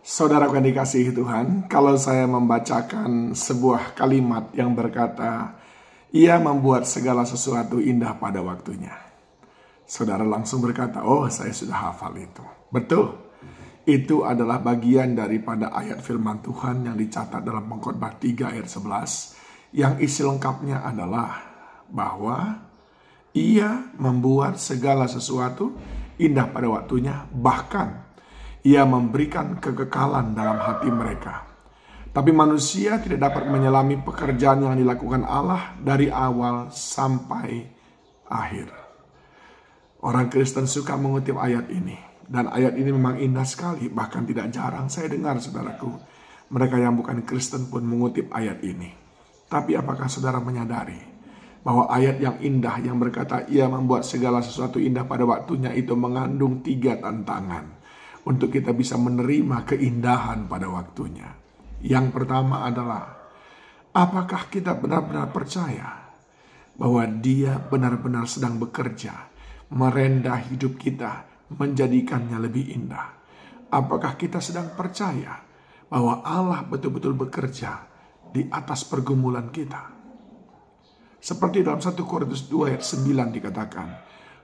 Saudaraku yang dikasihi Tuhan, kalau saya membacakan sebuah kalimat yang berkata, Ia membuat segala sesuatu indah pada waktunya. Saudara langsung berkata, oh saya sudah hafal itu. Betul, itu adalah bagian daripada ayat firman Tuhan yang dicatat dalam Pengkhotbah 3 ayat 11. Yang isi lengkapnya adalah bahwa Ia membuat segala sesuatu indah pada waktunya, bahkan Ia memberikan kekekalan dalam hati mereka. Tapi manusia tidak dapat menyelami pekerjaan yang dilakukan Allah dari awal sampai akhir. Orang Kristen suka mengutip ayat ini. Dan ayat ini memang indah sekali. Bahkan tidak jarang saya dengar, saudaraku, mereka yang bukan Kristen pun mengutip ayat ini. Tapi apakah saudara menyadari bahwa ayat yang indah yang berkata Ia membuat segala sesuatu indah pada waktunya itu mengandung 3 tantangan untuk kita bisa menerima keindahan pada waktunya. Yang pertama adalah, apakah kita benar-benar percaya bahwa Dia benar-benar sedang bekerja, merendah hidup kita, menjadikannya lebih indah? Apakah kita sedang percaya bahwa Allah betul-betul bekerja di atas pergumulan kita? Seperti dalam 1 Korintus 2 ayat 9 dikatakan,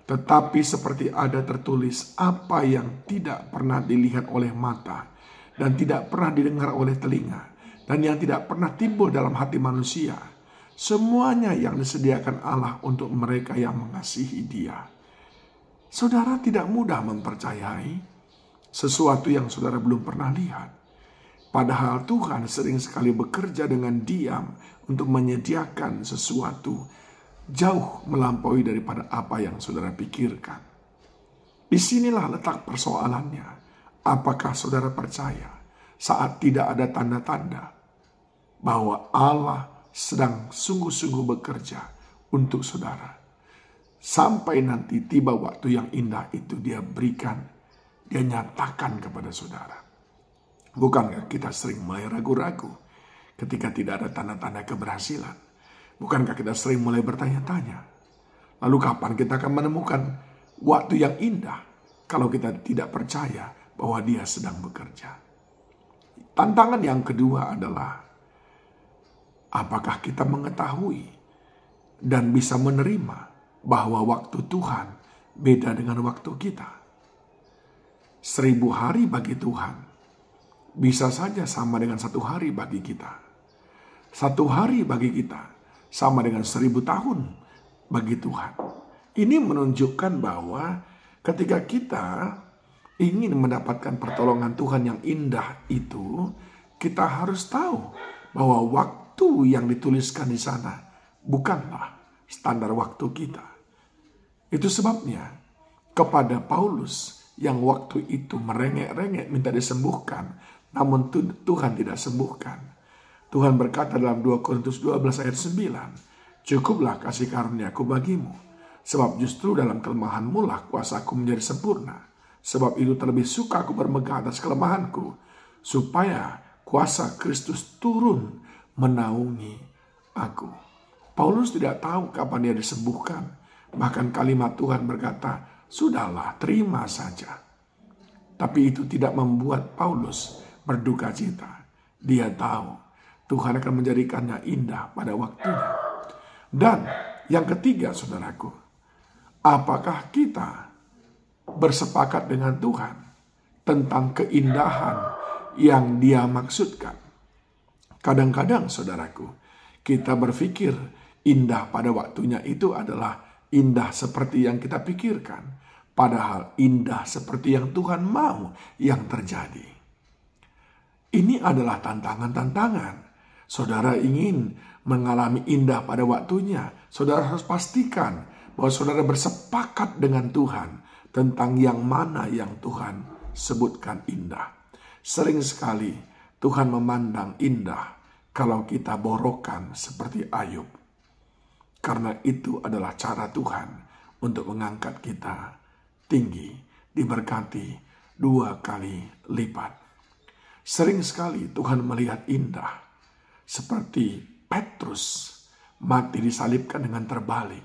tetapi seperti ada tertulis, apa yang tidak pernah dilihat oleh mata, dan tidak pernah didengar oleh telinga, dan yang tidak pernah timbul dalam hati manusia, semuanya yang disediakan Allah untuk mereka yang mengasihi Dia. Saudara tidak mudah mempercayai sesuatu yang saudara belum pernah lihat. Padahal Tuhan sering sekali bekerja dengan diam untuk menyediakan sesuatu jauh melampaui daripada apa yang saudara pikirkan. Disinilah letak persoalannya. Apakah saudara percaya saat tidak ada tanda-tanda bahwa Allah sedang sungguh-sungguh bekerja untuk saudara? Sampai nanti tiba waktu yang indah itu Dia berikan, Dia nyatakan kepada saudara. Bukankah kita sering mulai ragu-ragu ketika tidak ada tanda-tanda keberhasilan? Bukankah kita sering mulai bertanya-tanya, lalu kapan kita akan menemukan waktu yang indah kalau kita tidak percaya bahwa Dia sedang bekerja? Tantangan yang kedua adalah, apakah kita mengetahui dan bisa menerima bahwa waktu Tuhan beda dengan waktu kita? 1000 hari bagi Tuhan bisa saja sama dengan 1 hari bagi kita. 1 hari bagi kita sama dengan 1000 tahun bagi Tuhan. Ini menunjukkan bahwa ketika kita ingin mendapatkan pertolongan Tuhan yang indah itu, kita harus tahu bahwa waktu yang dituliskan di sana bukanlah standar waktu kita. Itu sebabnya kepada Paulus yang waktu itu merengek-rengek minta disembuhkan, namun Tuhan tidak sembuhkan. Tuhan berkata dalam 2 Korintus 12 ayat 9, cukuplah kasih karuniaku bagimu, sebab justru dalam kelemahanmu lah kuasaku menjadi sempurna. Sebab itu terlebih suka aku bermegah atas kelemahanku, supaya kuasa Kristus turun menaungi aku. Paulus tidak tahu kapan dia disembuhkan. Bahkan kalimat Tuhan berkata, sudahlah, terima saja. Tapi itu tidak membuat Paulus berduka cita. Dia tahu Tuhan akan menjadikannya indah pada waktunya. Dan yang ketiga, saudaraku, apakah kita bersepakat dengan Tuhan tentang keindahan yang Dia maksudkan? Kadang-kadang, saudaraku, kita berpikir indah pada waktunya itu adalah indah seperti yang kita pikirkan. Padahal indah seperti yang Tuhan mau yang terjadi. Ini adalah tantangan-tantangan. Saudara ingin mengalami indah pada waktunya, saudara harus pastikan bahwa saudara bersepakat dengan Tuhan tentang yang mana yang Tuhan sebutkan indah. Sering sekali Tuhan memandang indah kalau kita borokan seperti Ayub. Karena itu adalah cara Tuhan untuk mengangkat kita tinggi, diberkati 2 kali lipat. Sering sekali Tuhan melihat indah seperti Petrus mati disalibkan dengan terbalik.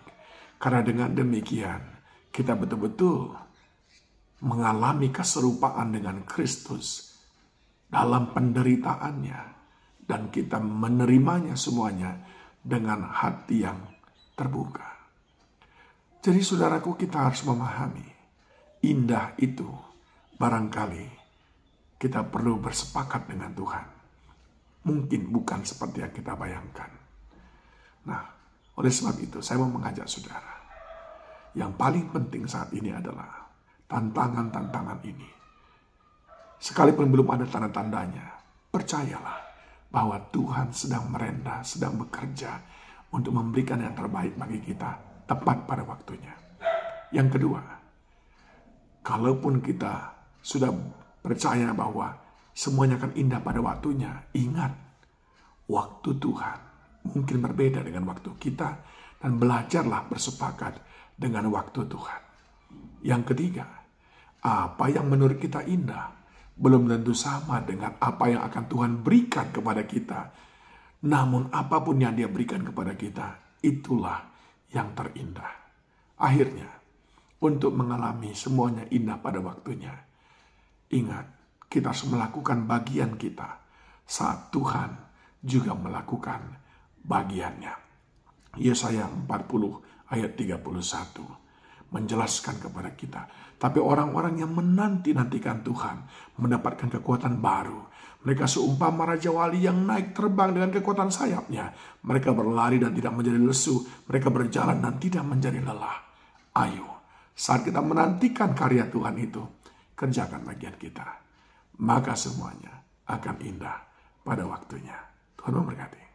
Karena dengan demikian kita betul-betul mengalami keserupaan dengan Kristus dalam penderitaannya, dan kita menerimanya semuanya dengan hati yang terbuka. Jadi saudaraku, kita harus memahami, indah itu barangkali kita perlu bersepakat dengan Tuhan. Mungkin bukan seperti yang kita bayangkan. Nah, oleh sebab itu saya mau mengajak saudara, yang paling penting saat ini adalah tantangan-tantangan ini. Sekalipun belum ada tanda-tandanya, percayalah bahwa Tuhan sedang merenda, sedang bekerja untuk memberikan yang terbaik bagi kita tepat pada waktunya. Yang kedua, kalaupun kita sudah percaya bahwa semuanya akan indah pada waktunya, ingat, waktu Tuhan mungkin berbeda dengan waktu kita, dan belajarlah bersepakat dengan waktu Tuhan. Yang ketiga, apa yang menurut kita indah belum tentu sama dengan apa yang akan Tuhan berikan kepada kita. Namun apapun yang Dia berikan kepada kita, itulah yang terindah. Akhirnya, untuk mengalami semuanya indah pada waktunya, ingat, kita harus melakukan bagian kita saat Tuhan juga melakukan bagiannya. Yesaya 40 ayat 31 menjelaskan kepada kita, tapi orang-orang yang menanti-nantikan Tuhan mendapatkan kekuatan baru. Mereka seumpama raja wali yang naik terbang dengan kekuatan sayapnya. Mereka berlari dan tidak menjadi lesu. Mereka berjalan dan tidak menjadi lelah. Ayo, saat kita menantikan karya Tuhan itu, kerjakan bagian kita. Maka semuanya akan indah pada waktunya. Tuhan memberkati.